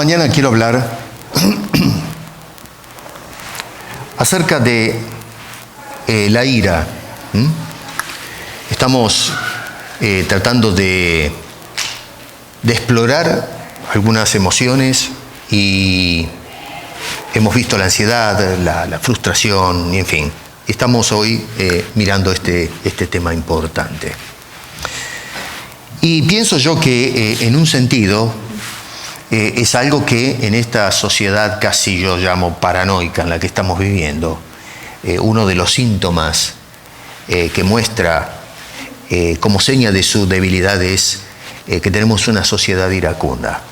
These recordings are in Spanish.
mañana quiero hablar acerca de la ira. Estamos tratando de explorar algunas emociones y hemos visto la ansiedad, la frustración, y en fin. Estamos hoy mirando este tema importante. Y pienso yo que en un sentido es algo que en esta sociedad casi yo llamo paranoica en la que estamos viviendo, uno de los síntomas que muestra como seña de su debilidad es que tenemos una sociedad iracunda.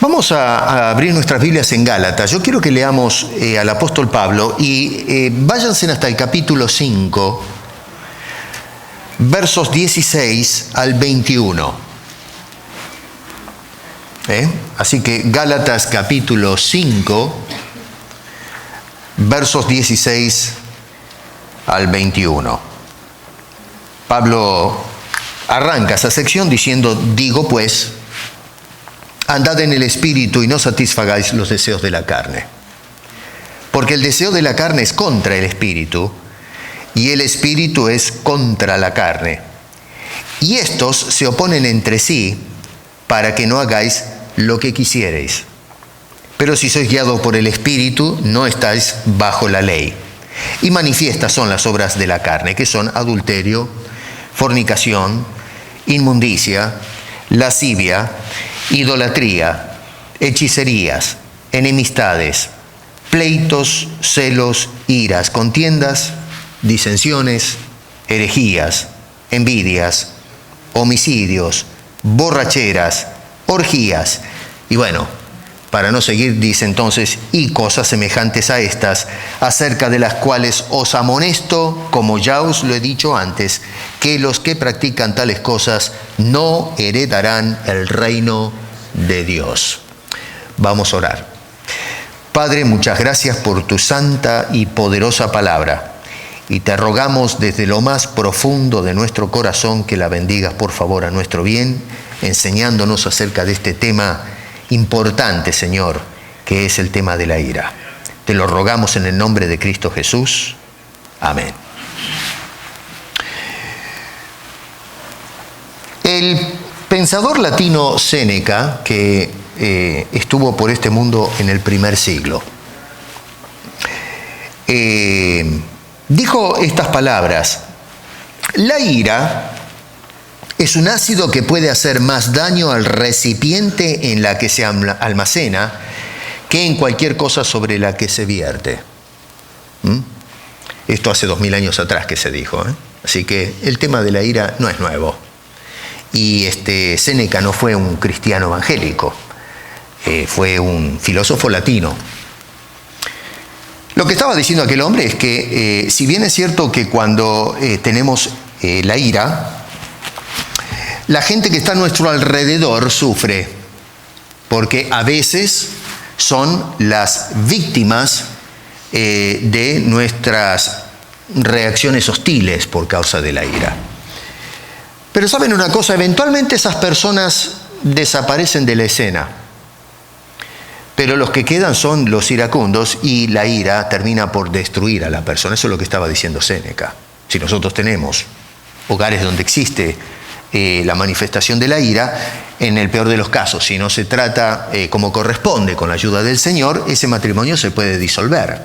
Vamos a abrir nuestras Biblias en Gálatas. Yo quiero que leamos al apóstol Pablo y váyanse hasta el capítulo 5, versos 16 al 21. Así que Gálatas capítulo 5, versos 16 al 21. Pablo arranca esa sección diciendo: digo pues, andad en el Espíritu y no satisfagáis los deseos de la carne. Porque el deseo de la carne es contra el Espíritu, y el Espíritu es contra la carne. Y estos se oponen entre sí, para que no hagáis lo que quisiereis. Pero si sois guiados por el Espíritu, no estáis bajo la ley. Y manifiestas son las obras de la carne, que son adulterio, fornicación, inmundicia, lascivia, idolatría, hechicerías, enemistades, pleitos, celos, iras, contiendas, disensiones, herejías, envidias, homicidios, borracheras, orgías. Y bueno, para no seguir, dice entonces: y cosas semejantes a estas, acerca de las cuales os amonesto, como ya os lo he dicho antes, que los que practican tales cosas no heredarán el reino de Dios. Vamos a orar. Padre, muchas gracias por tu santa y poderosa palabra. Y te rogamos desde lo más profundo de nuestro corazón que la bendigas, por favor, a nuestro bien, enseñándonos acerca de este tema importante, Señor, que es el tema de la ira. Te lo rogamos en el nombre de Cristo Jesús. Amén. El pensador latino Séneca, que estuvo por este mundo en el primer siglo, dijo estas palabras: la ira es un ácido que puede hacer más daño al recipiente en la que se almacena que en cualquier cosa sobre la que se vierte. Esto hace 2000 años atrás que se dijo, Así que el tema de la ira no es nuevo. Y Séneca no fue un cristiano evangélico, fue un filósofo latino. Lo que estaba diciendo aquel hombre es que si bien es cierto que cuando tenemos la ira, la gente que está a nuestro alrededor sufre, porque a veces son las víctimas de nuestras reacciones hostiles por causa de la ira. Pero ¿saben una cosa? Eventualmente esas personas desaparecen de la escena. Pero los que quedan son los iracundos y la ira termina por destruir a la persona. Eso es lo que estaba diciendo Séneca. Si nosotros tenemos hogares donde existe la manifestación de la ira, en el peor de los casos, si no se trata como corresponde con la ayuda del Señor, ese matrimonio se puede disolver.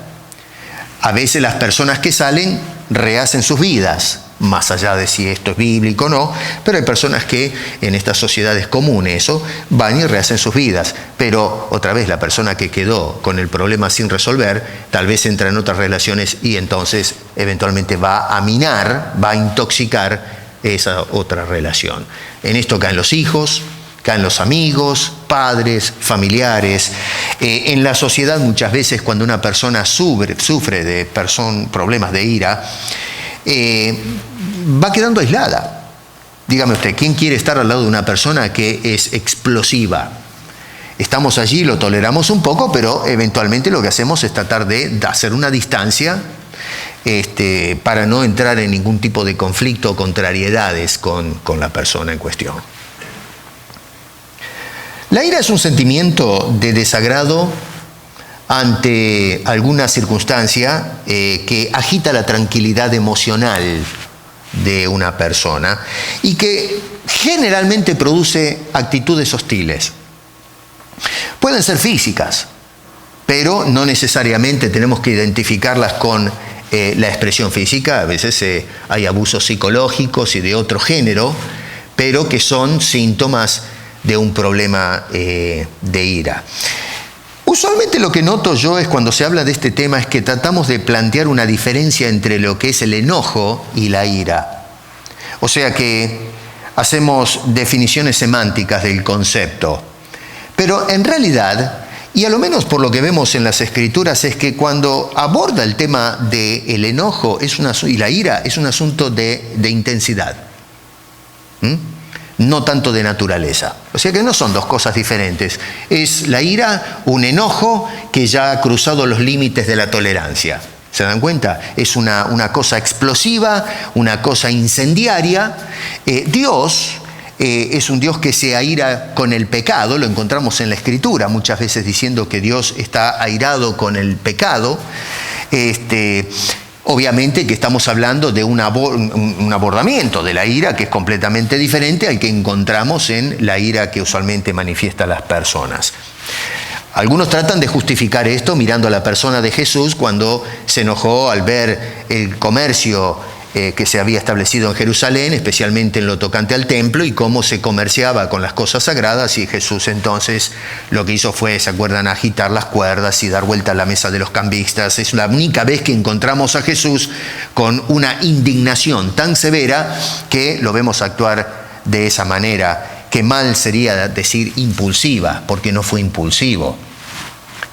A veces las personas que salen rehacen sus vidas, más allá de si esto es bíblico o no, pero hay personas que en estas sociedades comunes eso van y rehacen sus vidas. Pero otra vez la persona que quedó con el problema sin resolver, tal vez entra en otras relaciones y entonces eventualmente va a minar, va a intoxicar esa otra relación. En esto caen los hijos, caen los amigos, padres, familiares. En la sociedad muchas veces cuando una persona sufre de problemas de ira, va quedando aislada. Dígame usted, ¿quién quiere estar al lado de una persona que es explosiva? Estamos allí, lo toleramos un poco, pero eventualmente lo que hacemos es tratar de hacer una distancia para no entrar en ningún tipo de conflicto o contrariedades con la persona en cuestión. La ira es un sentimiento de desagrado ante alguna circunstancia que agita la tranquilidad emocional de una persona y que generalmente produce actitudes hostiles. Pueden ser físicas, pero no necesariamente tenemos que identificarlas con la expresión física. A veces hay abusos psicológicos y de otro género, pero que son síntomas de un problema de ira. Usualmente lo que noto yo es cuando se habla de este tema es que tratamos de plantear una diferencia entre lo que es el enojo y la ira. O sea que hacemos definiciones semánticas del concepto. Pero en realidad, y a lo menos por lo que vemos en las Escrituras, es que cuando aborda el tema del enojo y la ira es un asunto de intensidad. No tanto de naturaleza. O sea que no son dos cosas diferentes. Es la ira un enojo que ya ha cruzado los límites de la tolerancia. ¿Se dan cuenta? Es una cosa explosiva, una cosa incendiaria. Dios es un Dios que se aira con el pecado. Lo encontramos en la Escritura muchas veces diciendo que Dios está airado con el pecado. Obviamente que estamos hablando de un abordamiento de la ira que es completamente diferente al que encontramos en la ira que usualmente manifiestan las personas. Algunos tratan de justificar esto mirando a la persona de Jesús cuando se enojó al ver el comercio que se había establecido en Jerusalén, especialmente en lo tocante al templo y cómo se comerciaba con las cosas sagradas, y Jesús entonces lo que hizo fue, ¿se acuerdan?, agitar las cuerdas y dar vuelta a la mesa de los cambistas. Es la única vez que encontramos a Jesús con una indignación tan severa que lo vemos actuar de esa manera, que mal sería decir impulsiva, porque no fue impulsivo.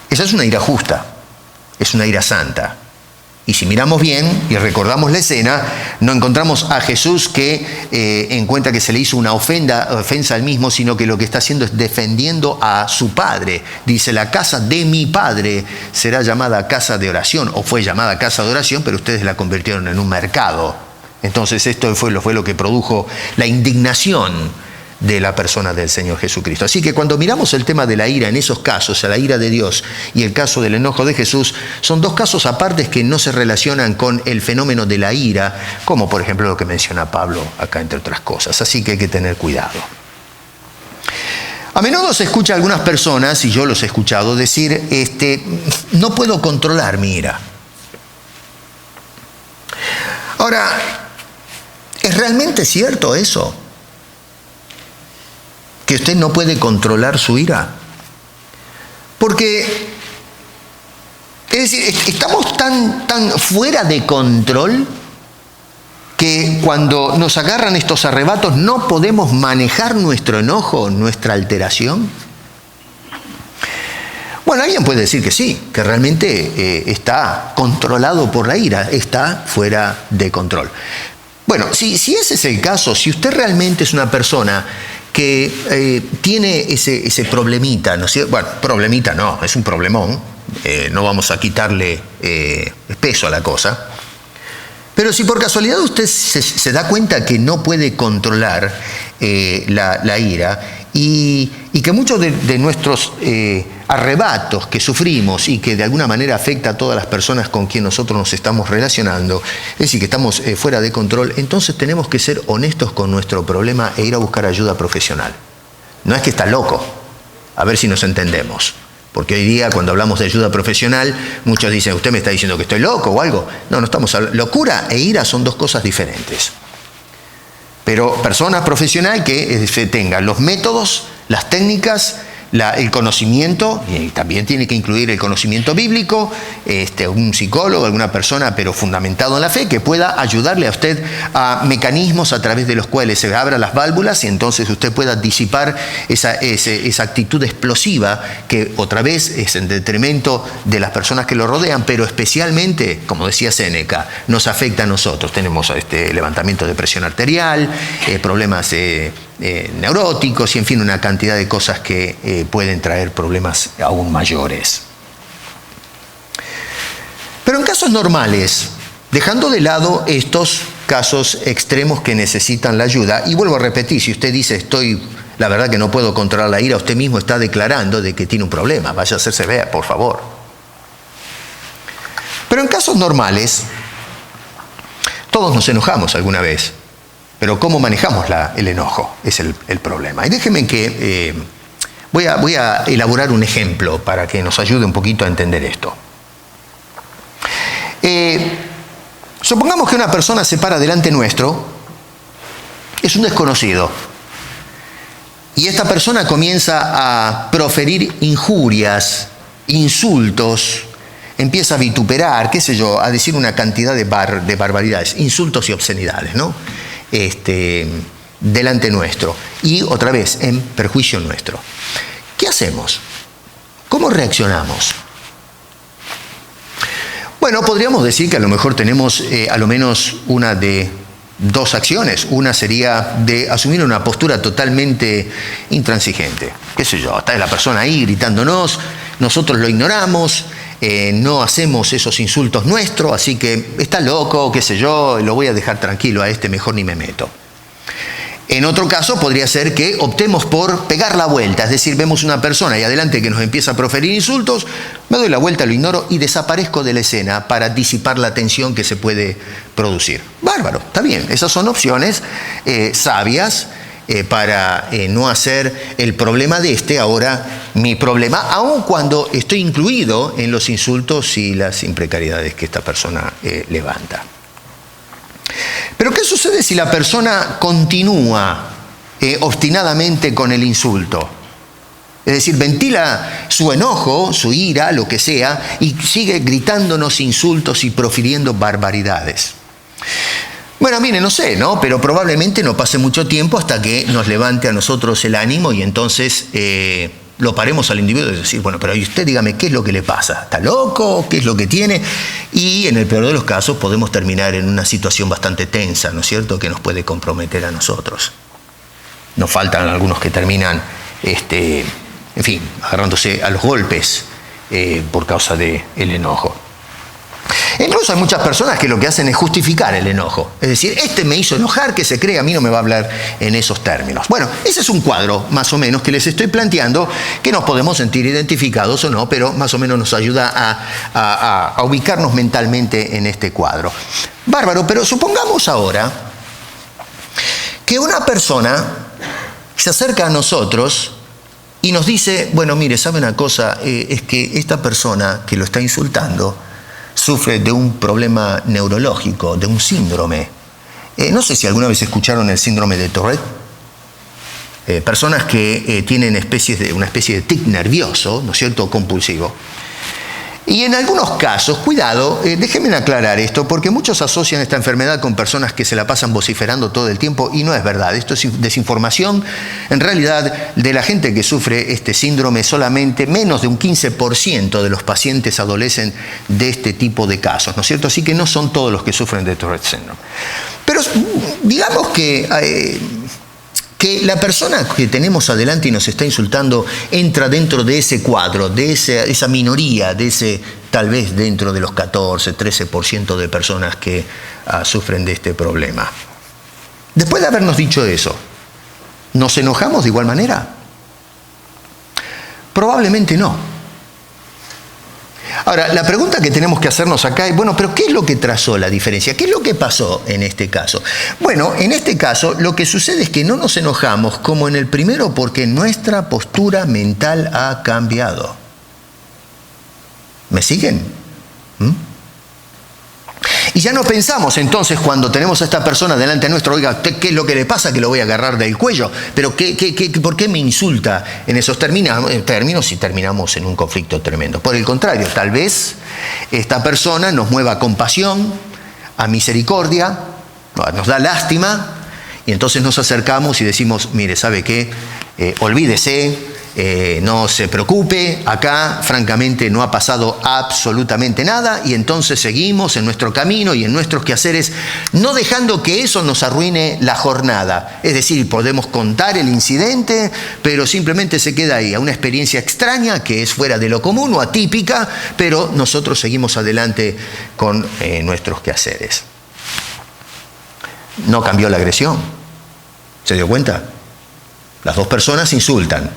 Esa es una ira justa, es una ira santa. Y si miramos bien y recordamos la escena, no encontramos a Jesús que encuentra que se le hizo una ofensa al mismo, sino que lo que está haciendo es defendiendo a su Padre. Dice, la casa de mi Padre será llamada casa de oración, o fue llamada casa de oración, pero ustedes la convirtieron en un mercado. Entonces esto fue lo que produjo la indignación de la persona del Señor Jesucristo. Así que cuando miramos el tema de la ira en esos casos, a la ira de Dios y el caso del enojo de Jesús, son dos casos apartes que no se relacionan con el fenómeno de la ira, como por ejemplo lo que menciona Pablo acá, entre otras cosas. Así que hay que tener cuidado. A menudo se escucha a algunas personas, y yo los he escuchado, decir, no puedo controlar mi ira. Ahora, ¿es realmente cierto eso? Que usted no puede controlar su ira. Porque, es decir, estamos tan fuera de control que cuando nos agarran estos arrebatos no podemos manejar nuestro enojo, nuestra alteración. Bueno, alguien puede decir que sí, que realmente está controlado por la ira, está fuera de control. Bueno, si ese es el caso, si usted realmente es una persona que tiene ese problemita, ¿no es cierto? Bueno, problemita no, es un problemón, no vamos a quitarle peso a la cosa. Pero si por casualidad usted se da cuenta que no puede controlar la ira y que muchos de nuestros arrebatos que sufrimos y que de alguna manera afecta a todas las personas con quien nosotros nos estamos relacionando, es decir, que estamos fuera de control, entonces tenemos que ser honestos con nuestro problema e ir a buscar ayuda profesional. No es que está loco, a ver si nos entendemos. Porque hoy día cuando hablamos de ayuda profesional, muchos dicen, ¿usted me está diciendo que estoy loco o algo? No estamos hablando. Locura e ira son dos cosas diferentes. Pero persona profesional que tenga los métodos, las técnicas, el conocimiento, y también tiene que incluir el conocimiento bíblico, un psicólogo, alguna persona, pero fundamentado en la fe, que pueda ayudarle a usted a mecanismos a través de los cuales se abran las válvulas y entonces usted pueda disipar esa actitud explosiva que otra vez es en detrimento de las personas que lo rodean, pero especialmente, como decía Séneca, nos afecta a nosotros. Tenemos levantamiento de presión arterial, problemas neuróticos y en fin, una cantidad de cosas que pueden traer problemas aún mayores. Pero en casos normales, dejando de lado estos casos extremos que necesitan la ayuda, y vuelvo a repetir, si usted dice estoy la verdad que no puedo controlar la ira, usted mismo está declarando de que tiene un problema, vaya a hacerse ver, por favor. Pero en casos normales, todos nos enojamos alguna vez, pero ¿cómo manejamos el enojo? Es el problema. Y déjenme que voy a elaborar un ejemplo para que nos ayude un poquito a entender esto. Supongamos que una persona se para delante nuestro, es un desconocido, y esta persona comienza a proferir injurias, insultos, empieza a vituperar, qué sé yo, a decir una cantidad de barbaridades, insultos y obscenidades, ¿no? Delante nuestro, y otra vez en perjuicio nuestro. ¿Qué hacemos? ¿Cómo reaccionamos? Bueno, podríamos decir que a lo mejor tenemos a lo menos una de dos acciones. Una sería de asumir una postura totalmente intransigente. ¿Qué sé yo? Está la persona ahí gritándonos, nosotros lo ignoramos, no hacemos esos insultos nuestros, así que está loco, qué sé yo, lo voy a dejar tranquilo a este, mejor ni me meto. En otro caso podría ser que optemos por pegar la vuelta, es decir, vemos una persona y adelante que nos empieza a proferir insultos, me doy la vuelta, lo ignoro y desaparezco de la escena para disipar la tensión que se puede producir. Bárbaro, está bien, esas son opciones sabias para no hacer el problema de ahora mi problema, aun cuando estoy incluido en los insultos y las imprecariedades que esta persona levanta. Pero ¿qué sucede si la persona continúa obstinadamente con el insulto? Es decir, ventila su enojo, su ira, lo que sea, y sigue gritándonos insultos y profiriendo barbaridades. Bueno, mire, no sé, ¿no? Pero probablemente no pase mucho tiempo hasta que nos levante a nosotros el ánimo y entonces lo paremos al individuo y decir, bueno, pero usted dígame qué es lo que le pasa, ¿está loco? ¿Qué es lo que tiene? Y en el peor de los casos podemos terminar en una situación bastante tensa, ¿no es cierto?, que nos puede comprometer a nosotros. Nos faltan algunos que terminan, en fin, agarrándose a los golpes por causa del enojo. Incluso hay muchas personas que lo que hacen es justificar el enojo. Es decir, me hizo enojar, que se cree, a mí no me va a hablar en esos términos. Bueno, ese es un cuadro, más o menos, que les estoy planteando, que nos podemos sentir identificados o no, pero más o menos nos ayuda a ubicarnos mentalmente en este cuadro. Bárbaro, pero supongamos ahora que una persona se acerca a nosotros y nos dice, bueno, mire, ¿sabe una cosa? Es que esta persona que lo está insultando sufre de un problema neurológico, de un síndrome. No sé si alguna vez escucharon el síndrome de Tourette. Personas que tienen una especie de tic nervioso, ¿no es cierto?, compulsivo. Y en algunos casos, cuidado, déjenme aclarar esto, porque muchos asocian esta enfermedad con personas que se la pasan vociferando todo el tiempo, y no es verdad. Esto es desinformación. En realidad, de la gente que sufre este síndrome, solamente menos de un 15% de los pacientes adolecen de este tipo de casos, ¿no es cierto? Así que no son todos los que sufren de Tourette Syndrome. Pero digamos que la persona que tenemos adelante y nos está insultando entra dentro de ese cuadro, de esa minoría, tal vez dentro de los 14, 13% de personas que sufren de este problema. Después de habernos dicho eso, ¿nos enojamos de igual manera? Probablemente no. Ahora, la pregunta que tenemos que hacernos acá es, bueno, pero ¿qué es lo que trazó la diferencia? ¿Qué es lo que pasó en este caso? Bueno, en este caso lo que sucede es que no nos enojamos como en el primero porque nuestra postura mental ha cambiado. ¿Me siguen? Y ya no pensamos entonces cuando tenemos a esta persona delante nuestro, oiga, ¿qué es lo que le pasa? Que lo voy a agarrar del cuello. Pero ¿por qué me insulta en esos términos y terminamos en un conflicto tremendo? Por el contrario, tal vez esta persona nos mueva a compasión, a misericordia, nos da lástima, y entonces nos acercamos y decimos, mire, ¿sabe qué? Olvídese. No se preocupe, acá francamente no ha pasado absolutamente nada, y entonces seguimos en nuestro camino y en nuestros quehaceres, no dejando que eso nos arruine la jornada. Es decir, podemos contar el incidente, pero simplemente se queda ahí, a una experiencia extraña que es fuera de lo común o atípica, pero nosotros seguimos adelante con nuestros quehaceres. No cambió la agresión. ¿Se dio cuenta? Las dos personas insultan.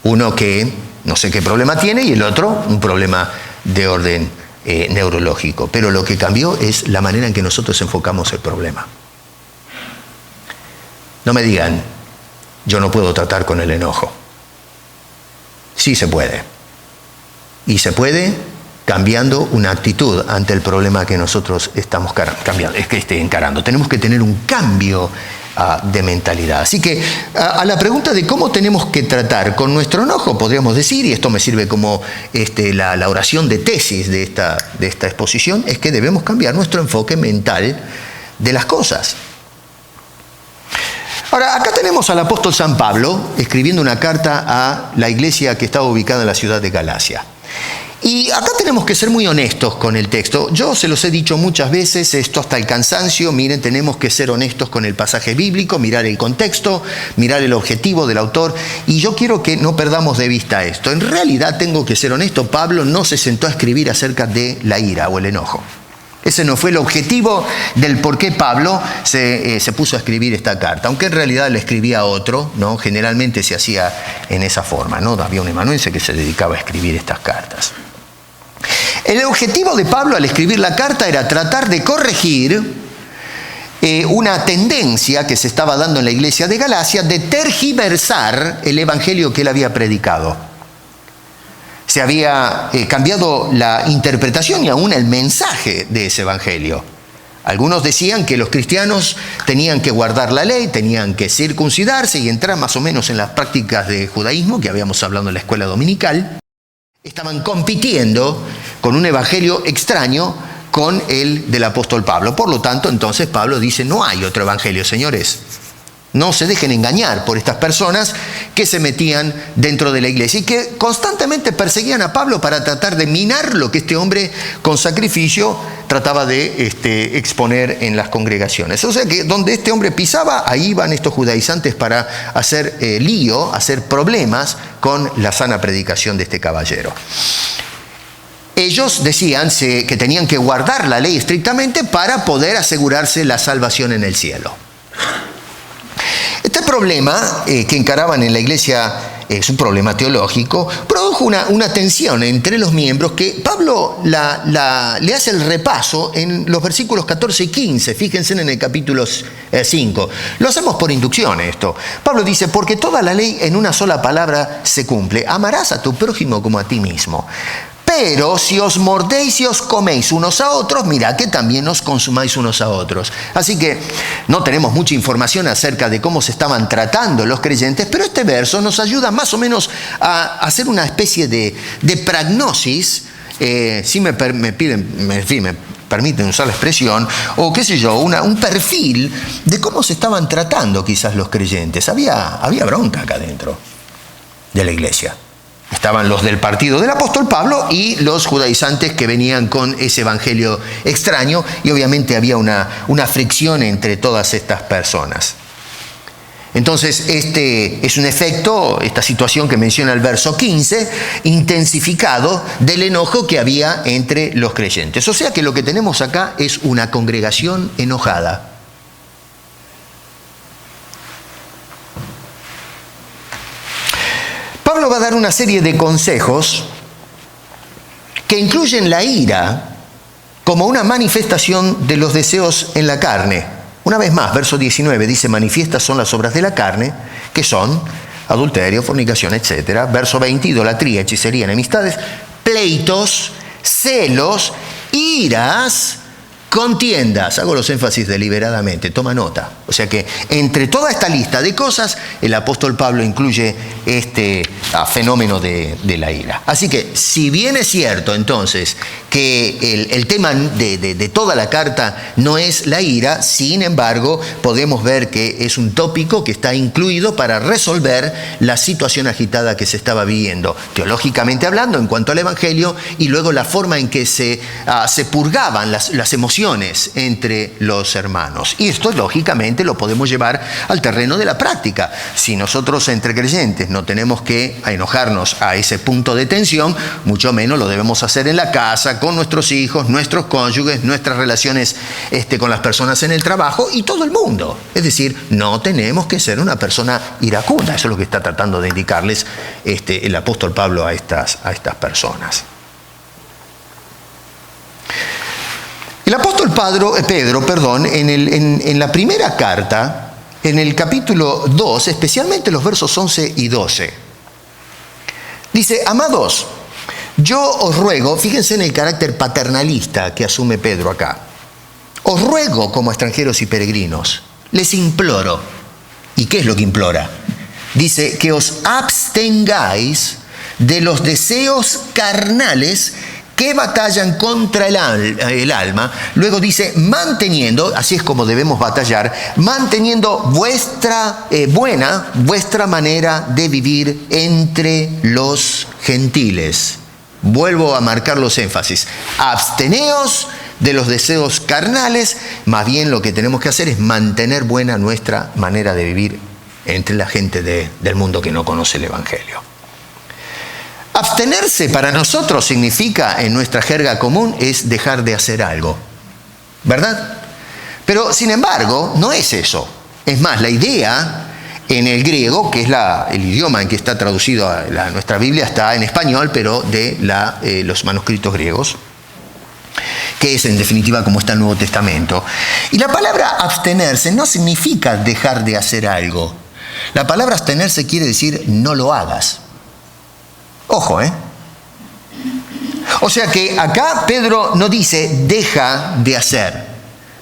Uno que no sé qué problema tiene y el otro un problema de orden neurológico. Pero lo que cambió es la manera en que nosotros enfocamos el problema. No me digan, yo no puedo tratar con el enojo. Sí se puede. Y se puede cambiando una actitud ante el problema que nosotros estamos encarando. Tenemos que tener un cambio de mentalidad. Así que a la pregunta de cómo tenemos que tratar con nuestro enojo, podríamos decir, y esto me sirve como la oración de tesis de esta exposición, es que debemos cambiar nuestro enfoque mental de las cosas. Ahora, acá tenemos al apóstol San Pablo escribiendo una carta a la iglesia que estaba ubicada en la ciudad de Galacia. Y acá tenemos que ser muy honestos con el texto. Yo se los he dicho muchas veces, esto hasta el cansancio. Miren, tenemos que ser honestos con el pasaje bíblico, mirar el contexto, mirar el objetivo del autor. Y yo quiero que no perdamos de vista esto. En realidad tengo que ser honesto, Pablo no se sentó a escribir acerca de la ira o el enojo. Ese no fue el objetivo del por qué Pablo se puso a escribir esta carta, aunque en realidad le escribía a otro, ¿no? Generalmente se hacía en esa forma, ¿no? Había un amanuense que se dedicaba a escribir estas cartas. El objetivo de Pablo al escribir la carta era tratar de corregir una tendencia que se estaba dando en la iglesia de Galacia de tergiversar el evangelio que él había predicado. Se había cambiado la interpretación y aún el mensaje de ese evangelio. Algunos decían que los cristianos tenían que guardar la ley, tenían que circuncidarse y entrar más o menos en las prácticas de judaísmo que habíamos hablado en la escuela dominical. Estaban compitiendo con un evangelio extraño con el del apóstol Pablo. Por lo tanto, entonces Pablo dice, no hay otro evangelio, señores. No se dejen engañar por estas personas que se metían dentro de la iglesia y que constantemente perseguían a Pablo para tratar de minar lo que este hombre con sacrificio trataba de exponer en las congregaciones. O sea que donde este hombre pisaba, ahí iban estos judaizantes para hacer lío, hacer problemas con la sana predicación de este caballero. Ellos decían que tenían que guardar la ley estrictamente para poder asegurarse la salvación en el cielo. Este problema que encaraban en la iglesia es un problema teológico, produjo una tensión entre los miembros que Pablo le hace el repaso en los versículos 14 y 15, fíjense en el capítulo 5. Lo hacemos por inducción esto. Pablo dice, porque toda la ley en una sola palabra se cumple, amarás a tu prójimo como a ti mismo. Pero si os mordéis y os coméis unos a otros, mirad que también os consumáis unos a otros. Así que no tenemos mucha información acerca de cómo se estaban tratando los creyentes, pero este verso nos ayuda más o menos a hacer una especie de prognosis, si me permiten usar la expresión, o qué sé yo, un perfil de cómo se estaban tratando quizás los creyentes. Había bronca acá dentro de la iglesia. Estaban los del partido del apóstol Pablo y los judaizantes que venían con ese evangelio extraño, y obviamente había una fricción entre todas estas personas. Entonces este es un efecto, esta situación que menciona el verso 15, intensificado del enojo que había entre los creyentes. O sea que lo que tenemos acá es una congregación enojada. Pablo va a dar una serie de consejos que incluyen la ira como una manifestación de los deseos en la carne. Una vez más, verso 19 dice, manifiestas son las obras de la carne, que son adulterio, fornicación, etc. Verso 20, idolatría, hechicería, enemistades, pleitos, celos, iras, contiendas. Hago los énfasis deliberadamente, toma nota. O sea que entre toda esta lista de cosas, el apóstol Pablo incluye este fenómeno de la ira. Así que, si bien es cierto entonces que el tema de toda la carta no es la ira, sin embargo, podemos ver que es un tópico que está incluido para resolver la situación agitada que se estaba viviendo, teológicamente hablando, en cuanto al evangelio, y luego la forma en que se purgaban las emociones tensiones entre los hermanos. Y esto, lógicamente, lo podemos llevar al terreno de la práctica. Si nosotros entre creyentes no tenemos que enojarnos a ese punto de tensión, mucho menos lo debemos hacer en la casa, con nuestros hijos, nuestros cónyuges, nuestras relaciones con las personas en el trabajo y todo el mundo. Es decir, no tenemos que ser una persona iracunda. Eso es lo que está tratando de indicarles el apóstol Pablo a estas personas. El apóstol Pedro, en la primera carta, en el capítulo 2, especialmente los versos 11 y 12, dice: amados, yo os ruego, fíjense en el carácter paternalista que asume Pedro acá, os ruego como extranjeros y peregrinos, les imploro. ¿Y qué es lo que implora? Dice que os abstengáis de los deseos carnales que batallan contra el alma. Luego dice, manteniendo, así es como debemos batallar, manteniendo vuestra manera de vivir entre los gentiles. Vuelvo a marcar los énfasis. Absteneos de los deseos carnales, más bien lo que tenemos que hacer es mantener buena nuestra manera de vivir entre la gente del mundo que no conoce el Evangelio. Abstenerse para nosotros significa, en nuestra jerga común, es dejar de hacer algo, ¿verdad? Pero, sin embargo, no es eso. Es más, la idea en el griego, que es el idioma en que está traducido a nuestra Biblia, está en español, pero de los manuscritos griegos, que es en definitiva como está el Nuevo Testamento. Y la palabra abstenerse no significa dejar de hacer algo. La palabra abstenerse quiere decir no lo hagas. Ojo, O sea que acá Pedro no dice deja de hacer,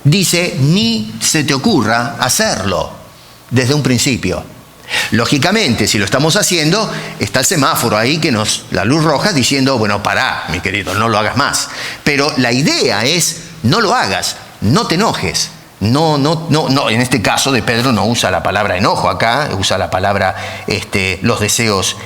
dice ni se te ocurra hacerlo desde un principio. Lógicamente, si lo estamos haciendo, está el semáforo ahí la luz roja diciendo, bueno, pará, mi querido, no lo hagas más. Pero la idea es, no lo hagas, no te enojes. No, en este caso de Pedro no usa la palabra enojo, acá usa la palabra los deseos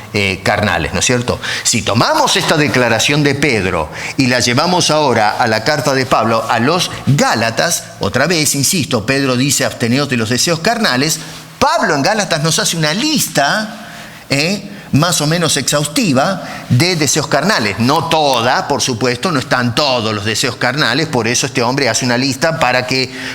carnales, ¿no es cierto? Si tomamos esta declaración de Pedro y la llevamos ahora a la carta de Pablo a los Gálatas, otra vez, insisto, Pedro dice absteneos de los deseos carnales. Pablo en Gálatas nos hace una lista más o menos exhaustiva de deseos carnales. No toda, por supuesto, no están todos los deseos carnales, por eso este hombre hace una lista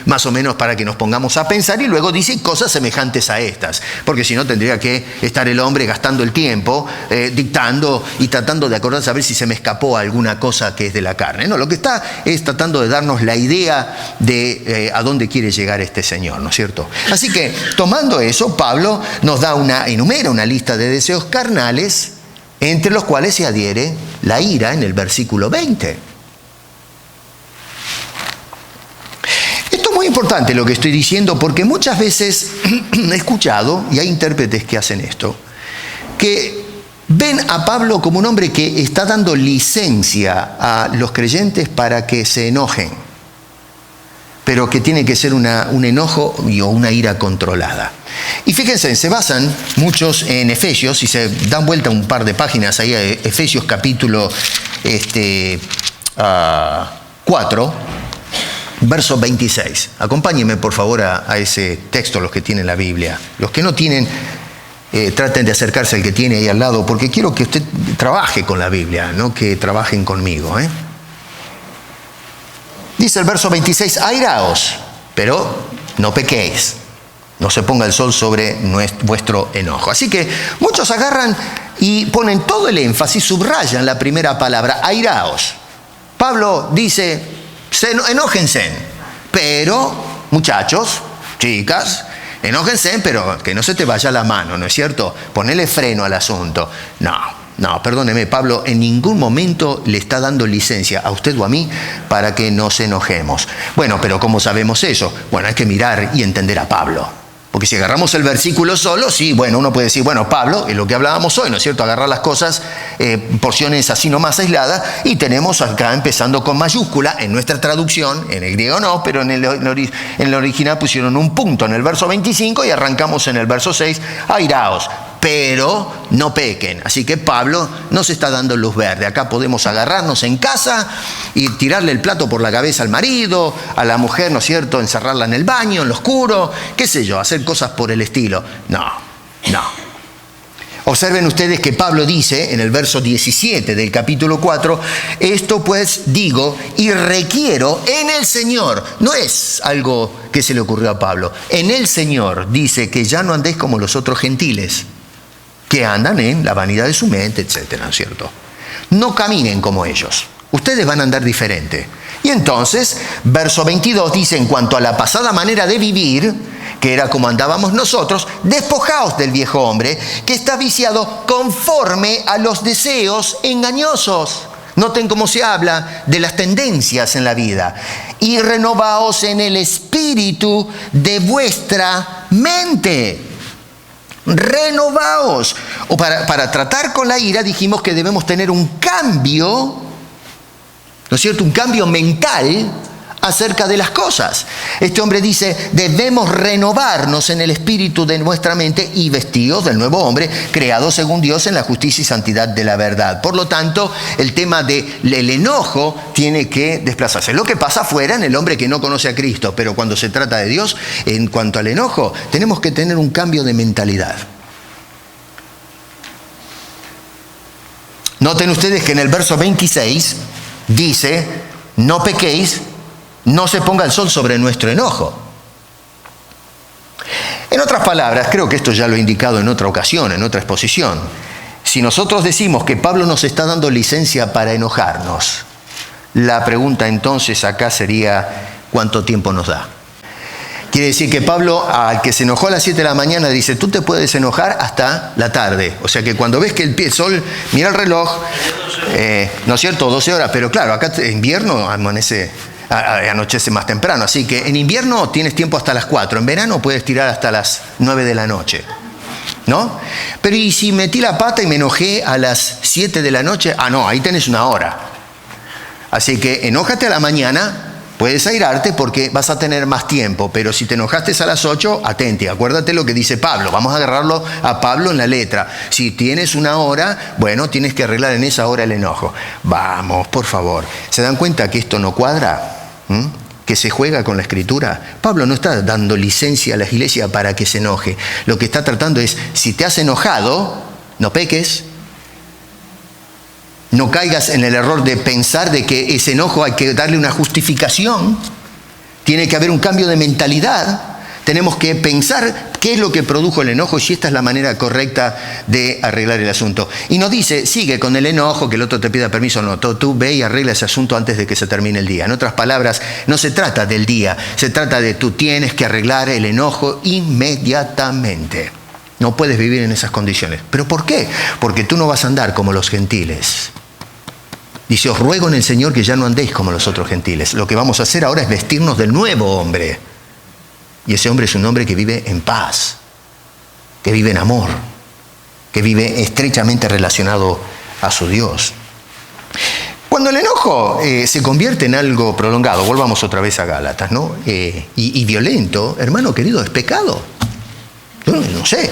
más o menos para que nos pongamos a pensar, y luego dice cosas semejantes a estas, porque si no tendría que estar el hombre gastando el tiempo dictando y tratando de acordarse a ver si se me escapó alguna cosa que es de la carne. No, lo que está es tratando de darnos la idea de a dónde quiere llegar este señor, ¿no es cierto? Así que, tomando eso, Pablo nos enumera una lista de deseos carnales, entre los cuales se adhiere la ira en el versículo 20. Esto es muy importante lo que estoy diciendo, porque muchas veces he escuchado, y hay intérpretes que hacen esto, que ven a Pablo como un hombre que está dando licencia a los creyentes para que se enojen, pero que tiene que ser un enojo o una ira controlada. Y fíjense, se basan muchos en Efesios, y se dan vuelta un par de páginas ahí a Efesios capítulo 4, verso 26. Acompáñenme por favor a ese texto, los que tienen la Biblia. Los que no tienen, traten de acercarse al que tiene ahí al lado, porque quiero que usted trabaje con la Biblia, no que trabajen conmigo. Dice el verso 26, airaos, pero no pequéis. No se ponga el sol sobre vuestro enojo. Así que muchos agarran y ponen todo el énfasis, subrayan la primera palabra, airaos. Pablo dice, enójense, pero, muchachos, chicas, enójense, pero que no se te vaya la mano, ¿no es cierto? Ponele freno al asunto. No, perdóneme, Pablo en ningún momento le está dando licencia a usted o a mí para que nos enojemos. Bueno, pero ¿cómo sabemos eso? Bueno, hay que mirar y entender a Pablo. Porque si agarramos el versículo solo, sí, bueno, uno puede decir, bueno, Pablo, es lo que hablábamos hoy, ¿no es cierto? Agarrar las cosas, porciones así nomás aisladas, y tenemos acá empezando con mayúscula, en nuestra traducción, en el griego no, pero en el original pusieron un punto en el verso 25 y arrancamos en el verso 6, airaos. pero no pequen. Así que Pablo nos está dando luz verde. Acá podemos agarrarnos en casa y tirarle el plato por la cabeza al marido, a la mujer, ¿no es cierto?, encerrarla en el baño, en lo oscuro, qué sé yo, hacer cosas por el estilo. No. Observen ustedes que Pablo dice en el verso 17 del capítulo 4, esto pues digo y requiero en el Señor. No es algo que se le ocurrió a Pablo. En el Señor dice que ya no andéis como los otros gentiles, que andan en la vanidad de su mente, etcétera, ¿no es cierto? No caminen como ellos. Ustedes van a andar diferente. Y entonces, verso 22 dice, en cuanto a la pasada manera de vivir, que era como andábamos nosotros, despojaos del viejo hombre, que está viciado conforme a los deseos engañosos. Noten cómo se habla de las tendencias en la vida. Y renovaos en el espíritu de vuestra mente. Renovaos. O para tratar con la ira dijimos que debemos tener un cambio, ¿no es cierto?, un cambio mental acerca de las cosas. Este hombre dice, debemos renovarnos en el espíritu de nuestra mente y vestidos del nuevo hombre, creado según Dios en la justicia y santidad de la verdad. Por lo tanto, el tema del enojo tiene que desplazarse. Lo que pasa afuera en el hombre que no conoce a Cristo, pero cuando se trata de Dios, en cuanto al enojo, tenemos que tener un cambio de mentalidad. Noten ustedes que en el verso 26 dice, no pequéis, no se ponga el sol sobre nuestro enojo. En otras palabras, creo que esto ya lo he indicado en otra ocasión, en otra exposición. Si nosotros decimos que Pablo nos está dando licencia para enojarnos, la pregunta entonces acá sería, ¿cuánto tiempo nos da? Quiere decir que Pablo, al que se enojó a las 7 de la mañana, dice, tú te puedes enojar hasta la tarde. O sea que cuando ves que el sol, mira el reloj, ¿no es cierto?, 12 horas, pero claro, acá en invierno anochece más temprano, así que en invierno tienes tiempo hasta las 4, en verano puedes tirar hasta las 9 de la noche, ¿no? Pero ¿y si metí la pata y me enojé a las 7 de la noche? Ah, no, ahí tenés una hora. Así que enójate a la mañana, puedes airarte porque vas a tener más tiempo, pero si te enojaste a las 8, atente, acuérdate lo que dice Pablo, vamos a agarrarlo a Pablo en la letra. Si tienes una hora, bueno, tienes que arreglar en esa hora el enojo. Vamos, por favor. ¿Se dan cuenta que esto no cuadra? Que se juega con la Escritura. Pablo no está dando licencia a la iglesia para que se enoje. Lo que está tratando es, si te has enojado, no peques. No caigas en el error de pensar de que ese enojo hay que darle una justificación. Tiene que haber un cambio de mentalidad. Tenemos que pensar qué es lo que produjo el enojo y si esta es la manera correcta de arreglar el asunto. Y no dice, sigue con el enojo, que el otro te pida permiso. No, tú ve y arregla ese asunto antes de que se termine el día. En otras palabras, no se trata del día, se trata de tú tienes que arreglar el enojo inmediatamente. No puedes vivir en esas condiciones. ¿Pero por qué? Porque tú no vas a andar como los gentiles. Dice, os ruego en el Señor que ya no andéis como los otros gentiles. Lo que vamos a hacer ahora es vestirnos del nuevo hombre. Y ese hombre es un hombre que vive en paz, que vive en amor, que vive estrechamente relacionado a su Dios. Cuando el enojo se convierte en algo prolongado, volvamos otra vez a Gálatas, ¿no? Y violento, hermano querido, es pecado. No sé,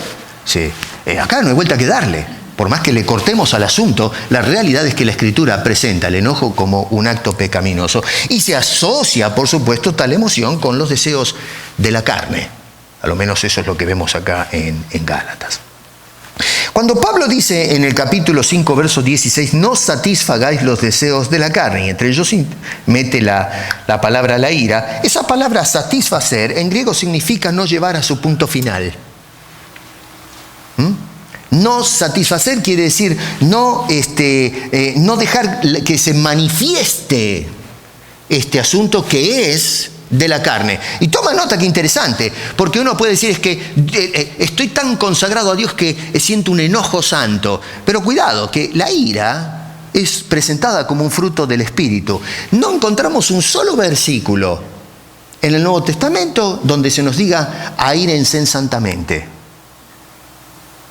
acá no hay vuelta que darle. Por más que le cortemos al asunto, la realidad es que la Escritura presenta el enojo como un acto pecaminoso y se asocia, por supuesto, tal emoción con los deseos de la carne. A lo menos eso es lo que vemos acá en Gálatas. Cuando Pablo dice en el capítulo 5, verso 16, no satisfagáis los deseos de la carne, y entre ellos mete la palabra la ira, esa palabra satisfacer en griego significa no llevar a su punto final. No satisfacer quiere decir no dejar que se manifieste este asunto que es de la carne. Y toma nota que interesante, porque uno puede decir es que estoy tan consagrado a Dios que siento un enojo santo. Pero cuidado, que la ira es presentada como un fruto del Espíritu. No encontramos un solo versículo en el Nuevo Testamento donde se nos diga aírense santamente.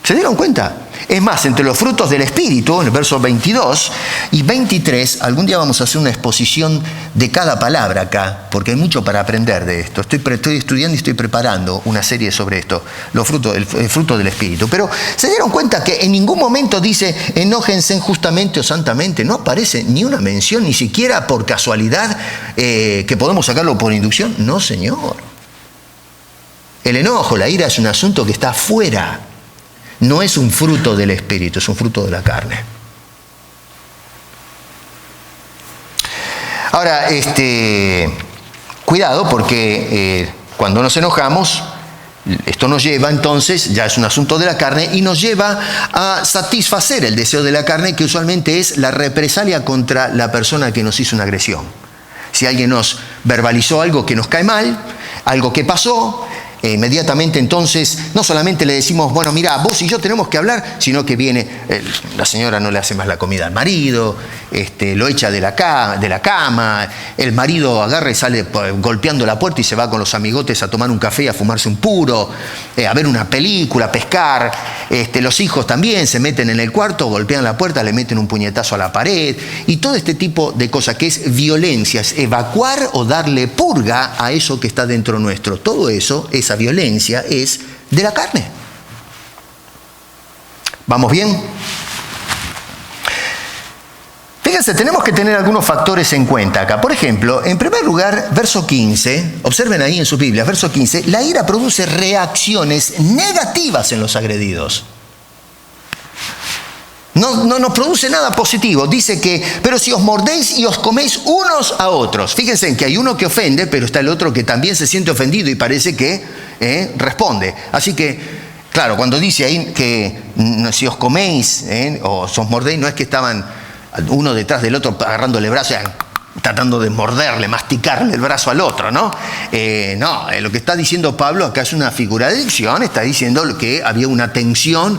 ¿Se dieron cuenta? Es más, entre los frutos del Espíritu, en el verso 22 y 23, algún día vamos a hacer una exposición de cada palabra acá, porque hay mucho para aprender de esto. Estoy estudiando y estoy preparando una serie sobre esto, el fruto del Espíritu. Pero ¿se dieron cuenta que en ningún momento dice enójense justamente o santamente? No aparece ni una mención, ni siquiera por casualidad, que podemos sacarlo por inducción. No, Señor. El enojo, la ira es un asunto que está fuera. No es un fruto del Espíritu, es un fruto de la carne. Ahora, cuidado porque cuando nos enojamos, esto nos lleva entonces, ya es un asunto de la carne, y nos lleva a satisfacer el deseo de la carne, que usualmente es la represalia contra la persona que nos hizo una agresión. Si alguien nos verbalizó algo que nos cae mal, algo que pasó, inmediatamente entonces no solamente le decimos, bueno, mira, vos y yo tenemos que hablar, sino que viene, la señora no le hace más la comida al marido, lo echa de la cama, el marido agarra y sale golpeando la puerta y se va con los amigotes a tomar un café, a fumarse un puro, a ver una película, a pescar. Los hijos también se meten en el cuarto, golpean la puerta, le meten un puñetazo a la pared, y todo este tipo de cosas que es violencia, es evacuar o darle purga a eso que está dentro nuestro. Todo eso, esa violencia es de la carne. ¿Vamos bien? Fíjense, tenemos que tener algunos factores en cuenta acá. Por ejemplo, en primer lugar, verso 15, observen ahí en sus Biblias, verso 15, la ira produce reacciones negativas en los agredidos. No nos produce nada positivo. Dice que, pero si os mordéis y os coméis unos a otros. Fíjense en que hay uno que ofende, pero está el otro que también se siente ofendido y parece que responde. Así que, claro, cuando dice ahí que si os coméis o os mordéis, no es que estaban uno detrás del otro agarrándole el brazo, tratando de morderle, masticarle el brazo al otro, ¿no? Lo que está diciendo Pablo acá es una figura de dicción, está diciendo que había una tensión,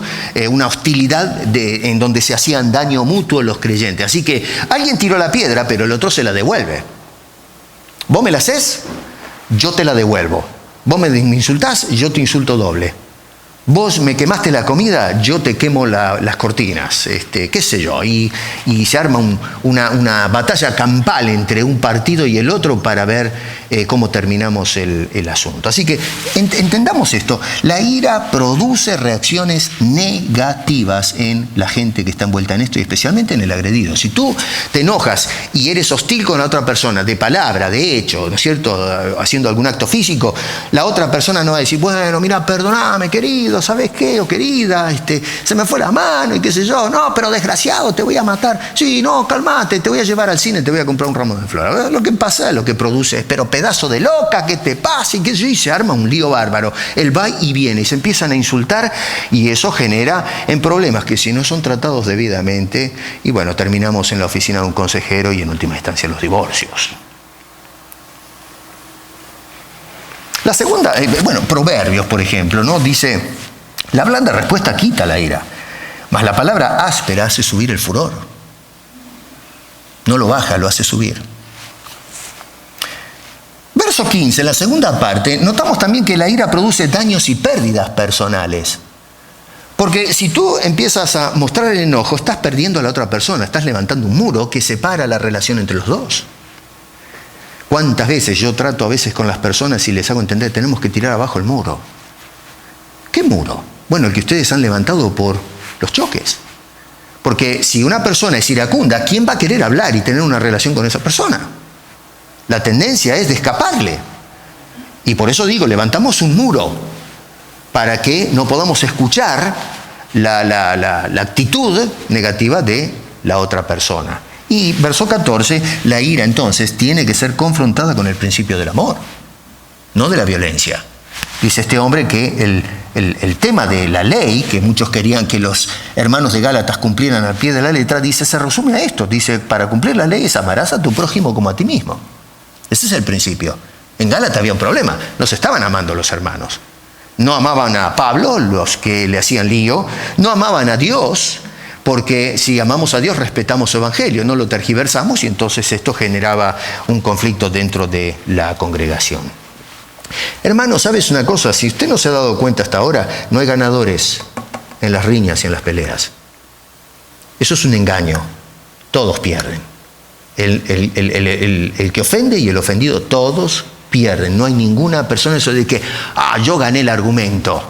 una hostilidad en donde se hacían daño mutuo los creyentes. Así que alguien tiró la piedra, pero el otro se la devuelve. Vos me la hacés, yo te la devuelvo. Vos me insultás, yo te insulto doble. Vos me quemaste la comida, yo te quemo las cortinas, qué sé yo, y se arma una batalla campal entre un partido y el otro para ver cómo terminamos el asunto. Así que entendamos esto, la ira produce reacciones negativas en la gente que está envuelta en esto y especialmente en el agredido. Si tú te enojas y eres hostil con la otra persona, de palabra, de hecho, ¿no es cierto?, haciendo algún acto físico, la otra persona no va a decir, bueno, mira, perdóname, querido, ¿sabes qué? O querida, se me fue la mano y qué sé yo. No, pero desgraciado, te voy a matar. Sí, no, calmate, te voy a llevar al cine, te voy a comprar un ramo de flores. Lo que pasa, lo que produce es, pero pedazo de loca, ¿qué te pasa? Y qué sé yo, y se arma un lío bárbaro. El va y viene y se empiezan a insultar y eso genera en problemas que si no son tratados debidamente, y bueno, terminamos en la oficina de un consejero y en última instancia los divorcios. La segunda, Proverbios, por ejemplo, ¿no? Dice, la blanda respuesta quita la ira, mas la palabra áspera hace subir el furor. No lo baja, lo hace subir. Verso 15, la segunda parte, notamos también que la ira produce daños y pérdidas personales. Porque si tú empiezas a mostrar el enojo, estás perdiendo a la otra persona, estás levantando un muro que separa la relación entre los dos. ¿Cuántas veces yo trato a veces con las personas y les hago entender, tenemos que tirar abajo el muro? ¿Qué muro? Bueno, el que ustedes han levantado por los choques. Porque si una persona es iracunda, ¿quién va a querer hablar y tener una relación con esa persona? La tendencia es de escaparle. Y por eso digo, levantamos un muro para que no podamos escuchar la actitud negativa de la otra persona. Y verso 14, la ira entonces tiene que ser confrontada con el principio del amor, no de la violencia. Dice este hombre que el tema de la ley, que muchos querían que los hermanos de Gálatas cumplieran al pie de la letra, dice, se resume a esto. Dice, para cumplir la ley es amarás a tu prójimo como a ti mismo. Ese es el principio. En Gálatas había un problema, no se estaban amando los hermanos. No amaban a Pablo, los que le hacían lío, no amaban a Dios, porque si amamos a Dios respetamos su evangelio, no lo tergiversamos y entonces esto generaba un conflicto dentro de la congregación. Hermano, ¿sabes una cosa? Si usted no se ha dado cuenta hasta ahora, no hay ganadores en las riñas y en las peleas. Eso es un engaño. Todos pierden. El que ofende y el ofendido, todos pierden. No hay ninguna persona eso de que, yo gané el argumento,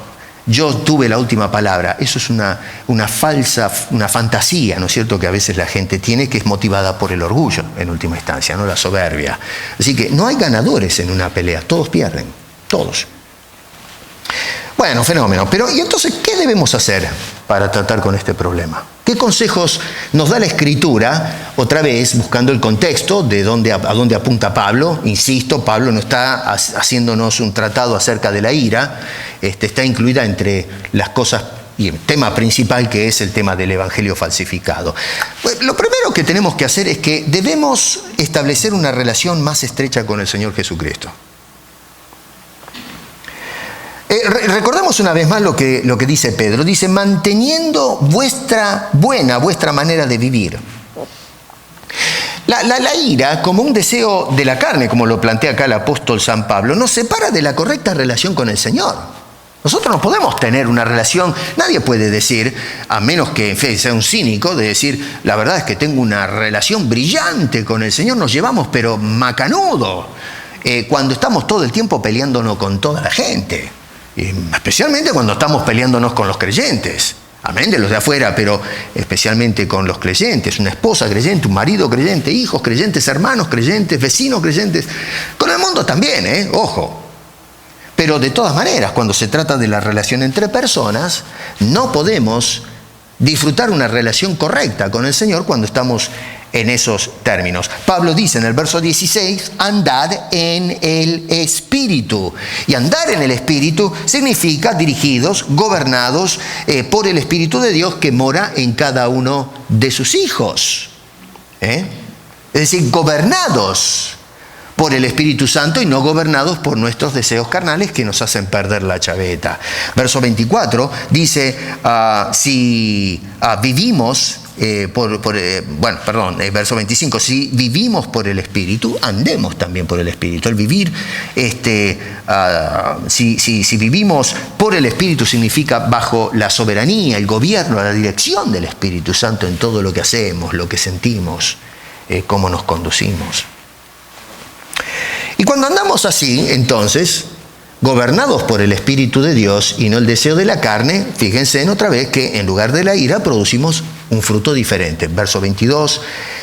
yo tuve la última palabra. Eso es una falsa, una fantasía, ¿no es cierto?, que a veces la gente tiene, que es motivada por el orgullo, en última instancia, no la soberbia. Así que no hay ganadores en una pelea, todos pierden, todos. Bueno, fenómeno. Pero, ¿y entonces qué debemos hacer para tratar con este problema? ¿Qué consejos nos da la Escritura? Otra vez, buscando el contexto de a dónde apunta Pablo. Insisto, Pablo no está haciéndonos un tratado acerca de la ira. Está incluida entre las cosas y el tema principal, que es el tema del evangelio falsificado. Pues, lo primero que tenemos que hacer es que debemos establecer una relación más estrecha con el Señor Jesucristo. Recordemos una vez más lo que dice Pedro. Dice, manteniendo vuestra manera de vivir. La ira, como un deseo de la carne, como lo plantea acá el apóstol San Pablo, nos separa de la correcta relación con el Señor. Nosotros no podemos tener una relación, nadie puede decir, a menos que en fe sea un cínico, de decir, la verdad es que tengo una relación brillante con el Señor, nos llevamos pero macanudo, cuando estamos todo el tiempo peleándonos con toda la gente. Especialmente cuando estamos peleándonos con los creyentes, amén, de los de afuera, pero especialmente con los creyentes, una esposa creyente, un marido creyente, hijos creyentes, hermanos creyentes, vecinos creyentes, con el mundo también, ojo. Pero de todas maneras, cuando se trata de la relación entre personas, no podemos disfrutar una relación correcta con el Señor cuando estamos en esos términos. Pablo dice en el verso 16, andad en el Espíritu. Y andar en el Espíritu significa dirigidos, gobernados por el Espíritu de Dios que mora en cada uno de sus hijos. Es decir, gobernados por el Espíritu Santo y no gobernados por nuestros deseos carnales que nos hacen perder la chaveta. Verso 24 dice, si vivimos... verso 25, si vivimos por el Espíritu, andemos también por el Espíritu. El vivir, si vivimos por el Espíritu significa bajo la soberanía, el gobierno, la dirección del Espíritu Santo en todo lo que hacemos, lo que sentimos, cómo nos conducimos. Y cuando andamos así, entonces, gobernados por el Espíritu de Dios y no el deseo de la carne, fíjense en otra vez que en lugar de la ira producimos un fruto diferente. Verso 22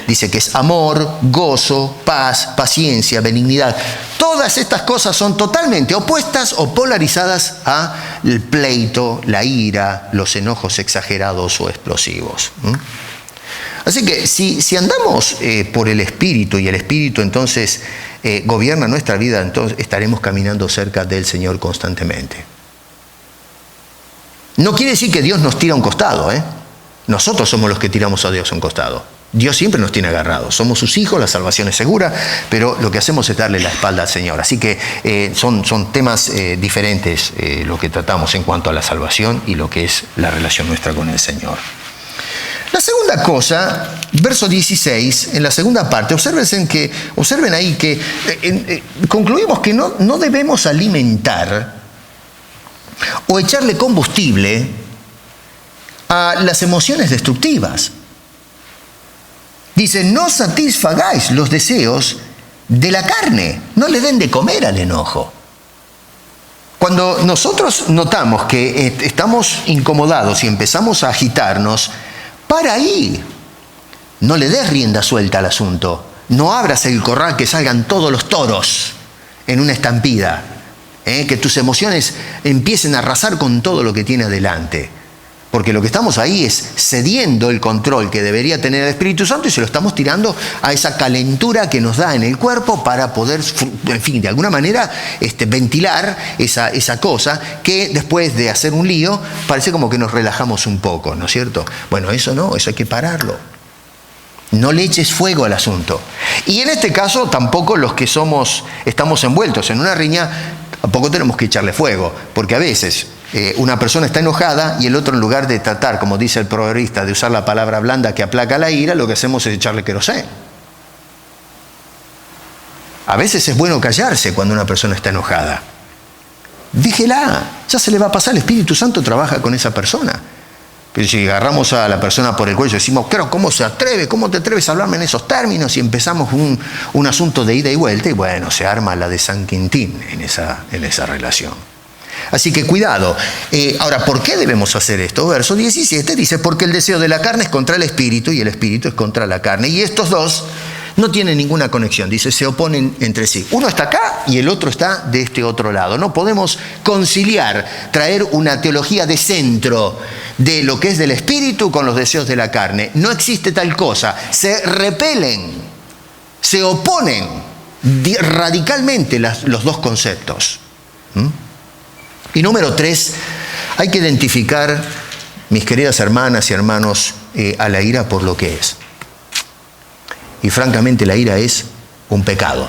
dice que es amor, gozo, paz, paciencia, benignidad. Todas estas cosas son totalmente opuestas o polarizadas al pleito, la ira, los enojos exagerados o explosivos. Así que si andamos por el Espíritu y el Espíritu entonces gobierna nuestra vida, entonces estaremos caminando cerca del Señor constantemente. No quiere decir que Dios nos tira a un costado, Nosotros somos los que tiramos a Dios a un costado. Dios siempre nos tiene agarrados. Somos sus hijos, la salvación es segura, pero lo que hacemos es darle la espalda al Señor. Así que son temas diferentes lo que tratamos en cuanto a la salvación y lo que es la relación nuestra con el Señor. La segunda cosa, verso 16, en la segunda parte, observen ahí que concluimos que no debemos alimentar o echarle combustible a las emociones destructivas. Dice, no satisfagáis los deseos de la carne, no le den de comer al enojo. Cuando nosotros notamos que estamos incomodados y empezamos a agitarnos, para ahí, no le des rienda suelta al asunto, no abras el corral que salgan todos los toros en una estampida, que tus emociones empiecen a arrasar con todo lo que tiene adelante. Porque lo que estamos ahí es cediendo el control que debería tener el Espíritu Santo y se lo estamos tirando a esa calentura que nos da en el cuerpo para poder, en fin, de alguna manera ventilar esa cosa que después de hacer un lío parece como que nos relajamos un poco, ¿no es cierto? Bueno, eso no, eso hay que pararlo. No le eches fuego al asunto. Y en este caso tampoco los que estamos envueltos en una riña, tampoco tenemos que echarle fuego, porque a veces una persona está enojada y el otro, en lugar de tratar, como dice el proverbista, de usar la palabra blanda que aplaca la ira, lo que hacemos es echarle querosén. A veces es bueno callarse cuando una persona está enojada. Déjela, ya se le va a pasar, el Espíritu Santo trabaja con esa persona. Pero si agarramos a la persona por el cuello y decimos, claro, ¿cómo se atreve? ¿Cómo te atreves a hablarme en esos términos? Y empezamos un asunto de ida y vuelta, y bueno, se arma la de San Quintín en esa relación. Así que cuidado. Ahora, ¿por qué debemos hacer esto? Verso 17 dice, porque el deseo de la carne es contra el espíritu y el espíritu es contra la carne. Y estos dos no tienen ninguna conexión, dice, se oponen entre sí. Uno está acá y el otro está de este otro lado. No podemos conciliar, traer una teología de centro de lo que es del espíritu con los deseos de la carne. No existe tal cosa. Se repelen, se oponen radicalmente los dos conceptos. Y número 3, hay que identificar, mis queridas hermanas y hermanos, a la ira por lo que es. Y francamente la ira es un pecado.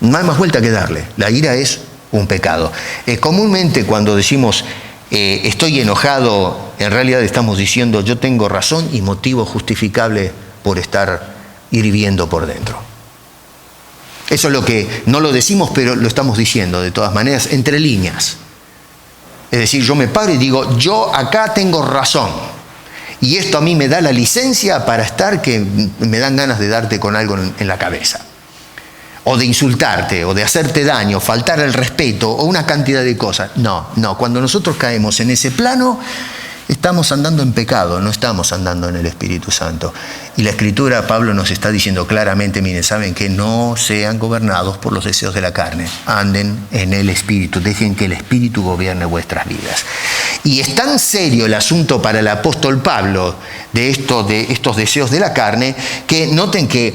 No hay más vuelta que darle. La ira es un pecado. Comúnmente cuando decimos estoy enojado, en realidad estamos diciendo yo tengo razón y motivo justificable por estar hirviendo por dentro. Eso es lo que no lo decimos, pero lo estamos diciendo de todas maneras, entre líneas. Es decir, yo me paro y digo, yo acá tengo razón. Y esto a mí me da la licencia para estar que me dan ganas de darte con algo en la cabeza. O de insultarte, o de hacerte daño, faltar el respeto, o una cantidad de cosas. No, cuando nosotros caemos en ese plano, estamos andando en pecado, no estamos andando en el Espíritu Santo. Y la Escritura, Pablo nos está diciendo claramente, miren, saben que no sean gobernados por los deseos de la carne, anden en el Espíritu, dejen que el Espíritu gobierne vuestras vidas. Y es tan serio el asunto para el apóstol Pablo de estos deseos de la carne, que noten que,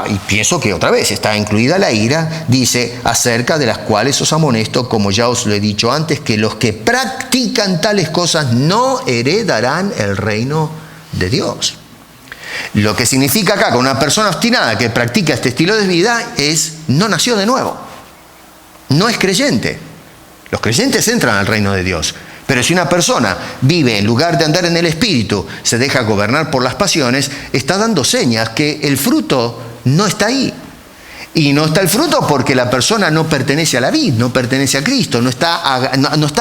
y pienso que otra vez está incluida la ira, dice, acerca de las cuales os amonesto, como ya os lo he dicho antes, que los que practican tales cosas no heredarán el reino de Dios. Lo que significa acá, con una persona obstinada que practica este estilo de vida, es no nació de nuevo, no es creyente. Los creyentes entran al reino de Dios. Pero si una persona vive, en lugar de andar en el Espíritu, se deja gobernar por las pasiones, está dando señas que el fruto no está ahí. Y no está el fruto porque la persona no pertenece a la vid, no pertenece a Cristo, no está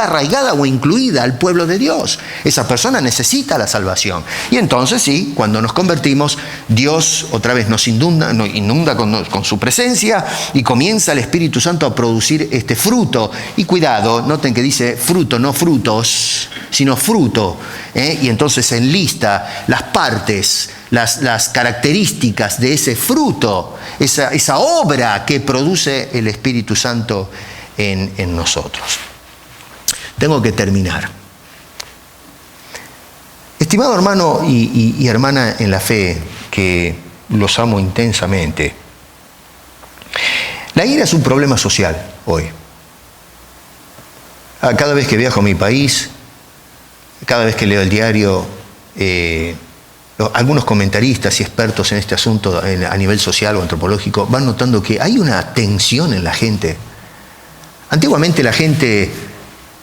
arraigada o incluida al pueblo de Dios. Esa persona necesita la salvación. Y entonces sí, cuando nos convertimos, Dios otra vez nos inunda con su presencia y comienza el Espíritu Santo a producir este fruto. Y cuidado, noten que dice fruto, no frutos, sino fruto. Y entonces enlista las partes, las características de ese fruto, esa obra que produce el Espíritu Santo en nosotros. Tengo que terminar. Estimado hermano y hermana en la fe, que los amo intensamente, la ira es un problema social hoy. Cada vez que viajo a mi país, cada vez que leo el diario, algunos comentaristas y expertos en este asunto a nivel social o antropológico van notando que hay una tensión en la gente. Antiguamente la gente,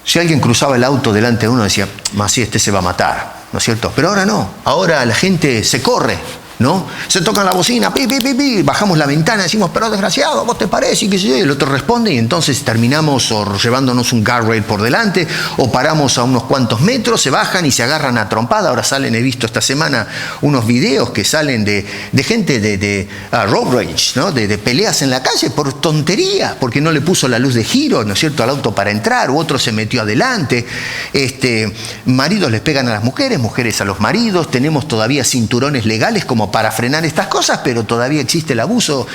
si alguien cruzaba el auto delante de uno, decía, más si este se va a matar, ¿no es cierto? Pero ahora no, ahora la gente se corre, ¿no? Se tocan la bocina, pi, pi, pi, pi, bajamos la ventana, decimos, pero desgraciado, ¿vos te parece? Y el otro responde y entonces terminamos o llevándonos un guardrail por delante o paramos a unos cuantos metros, se bajan y se agarran a trompada. Ahora he visto esta semana unos videos que salen de gente de road rage, ¿no? De peleas en la calle por tontería, porque no le puso la luz de giro, ¿no es cierto?, al auto para entrar, u otro se metió adelante. Maridos les pegan a las mujeres, mujeres a los maridos, tenemos todavía cinturones legales como para frenar estas cosas, pero todavía existe el abuso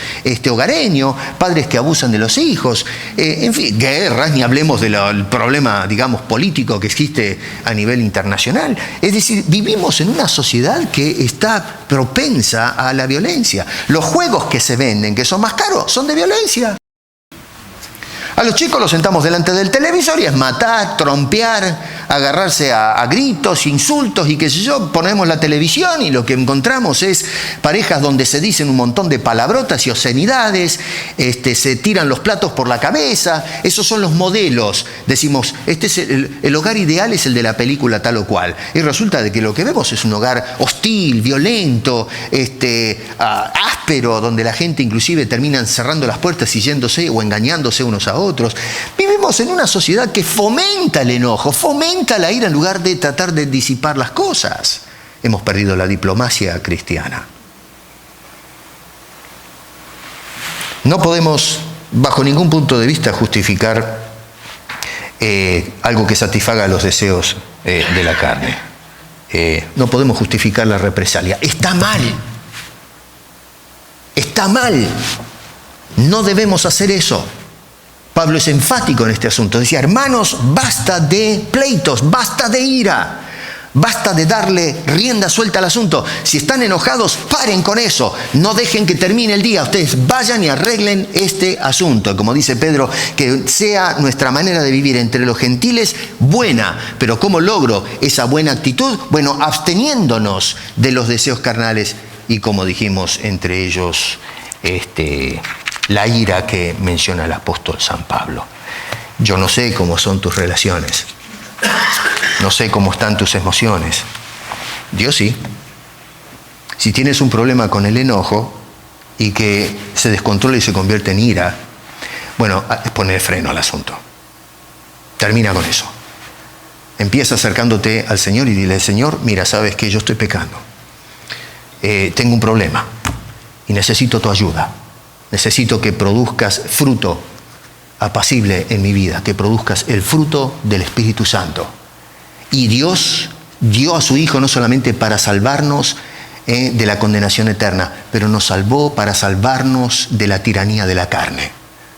hogareño, padres que abusan de los hijos, en fin, guerras, ni hablemos del problema, digamos, político que existe a nivel internacional. Es decir, vivimos en una sociedad que está propensa a la violencia. Los juegos que se venden, que son más caros, son de violencia. A los chicos los sentamos delante del televisor y es matar, trompear, agarrarse a gritos, insultos y qué sé yo. Ponemos la televisión y lo que encontramos es parejas donde se dicen un montón de palabrotas y obscenidades, se tiran los platos por la cabeza. Esos son los modelos. Decimos, este es el hogar ideal es el de la película tal o cual. Y resulta de que lo que vemos es un hogar hostil, violento, áspero, donde la gente inclusive termina cerrando las puertas y yéndose o engañándose unos a otros. Vivimos en una sociedad que fomenta el enojo, fomenta aumenta la ira en lugar de tratar de disipar las cosas. Hemos perdido la diplomacia cristiana. No podemos, bajo ningún punto de vista, justificar algo que satisfaga los deseos de la carne. No podemos justificar la represalia. Está mal. Está mal. No debemos hacer eso. Pablo es enfático en este asunto. Decía, hermanos, basta de pleitos, basta de ira. Basta de darle rienda suelta al asunto. Si están enojados, paren con eso. No dejen que termine el día. Ustedes vayan y arreglen este asunto. Como dice Pedro, que sea nuestra manera de vivir entre los gentiles buena. Pero ¿cómo logro esa buena actitud? Bueno, absteniéndonos de los deseos carnales y, como dijimos, entre ellos la ira que menciona el apóstol San Pablo. Yo no sé cómo son tus relaciones. No sé cómo están tus emociones. Dios sí. Si tienes un problema con el enojo y que se descontrola y se convierte en ira, bueno, es poner freno al asunto. Termina con eso. Empieza acercándote al Señor y dile, Señor, mira, sabes que yo estoy pecando. Tengo un problema y necesito tu ayuda. Necesito que produzcas fruto apacible en mi vida, que produzcas el fruto del Espíritu Santo. Y Dios dio a su Hijo no solamente para salvarnos de la condenación eterna, pero nos salvó para salvarnos de la tiranía de la carne.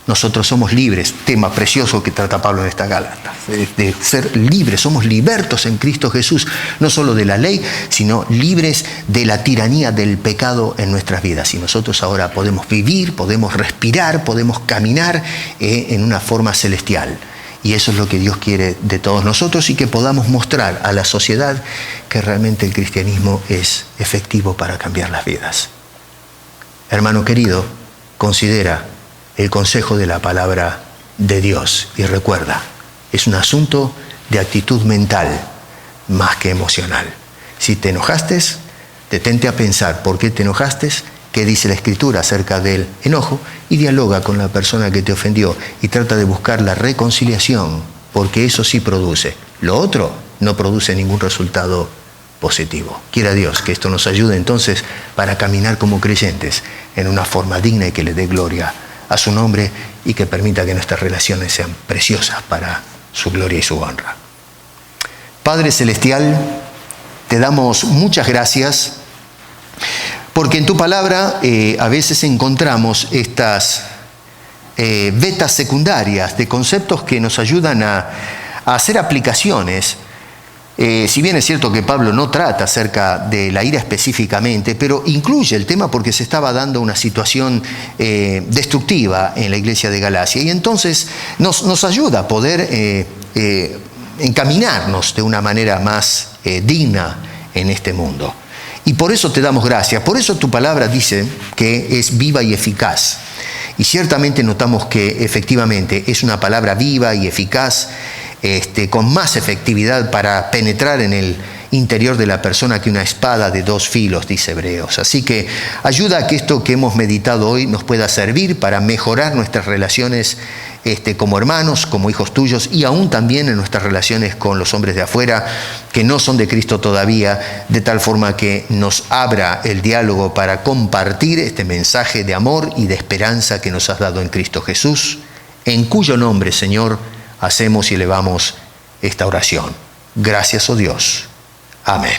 Nosotros somos libres, tema precioso que trata Pablo en esta Gálatas, de ser libres, somos libertos en Cristo Jesús, no solo de la ley, sino libres de la tiranía del pecado en nuestras vidas. Y nosotros ahora podemos vivir, podemos respirar, podemos caminar en una forma celestial. Y eso es lo que Dios quiere de todos nosotros y que podamos mostrar a la sociedad que realmente el cristianismo es efectivo para cambiar las vidas. Hermano querido, considera el consejo de la palabra de Dios y recuerda, es un asunto de actitud mental más que emocional. Si te enojaste, detente a pensar por qué te enojaste, qué dice la Escritura acerca del enojo y dialoga con la persona que te ofendió y trata de buscar la reconciliación, porque eso sí produce. Lo otro no produce ningún resultado positivo. Quiera Dios que esto nos ayude entonces para caminar como creyentes en una forma digna y que le dé gloria a su nombre y que permita que nuestras relaciones sean preciosas para su gloria y su honra. Padre Celestial, te damos muchas gracias porque en tu palabra a veces encontramos estas vetas secundarias de conceptos que nos ayudan a hacer aplicaciones. Si bien es cierto que Pablo no trata acerca de la ira específicamente, pero incluye el tema porque se estaba dando una situación destructiva en la iglesia de Galacia. Y entonces nos ayuda a poder encaminarnos de una manera más digna en este mundo. Y por eso te damos gracias. Por eso tu palabra dice que es viva y eficaz. Y ciertamente notamos que efectivamente es una palabra viva y eficaz, con más efectividad para penetrar en el interior de la persona que una espada de dos filos, dice Hebreos. Así que ayuda a que esto que hemos meditado hoy nos pueda servir para mejorar nuestras relaciones como hermanos, como hijos tuyos, y aún también en nuestras relaciones con los hombres de afuera que no son de Cristo todavía, de tal forma que nos abra el diálogo para compartir este mensaje de amor y de esperanza que nos has dado en Cristo Jesús, en cuyo nombre, Señor, hacemos y elevamos esta oración. Gracias, oh Dios. Amén.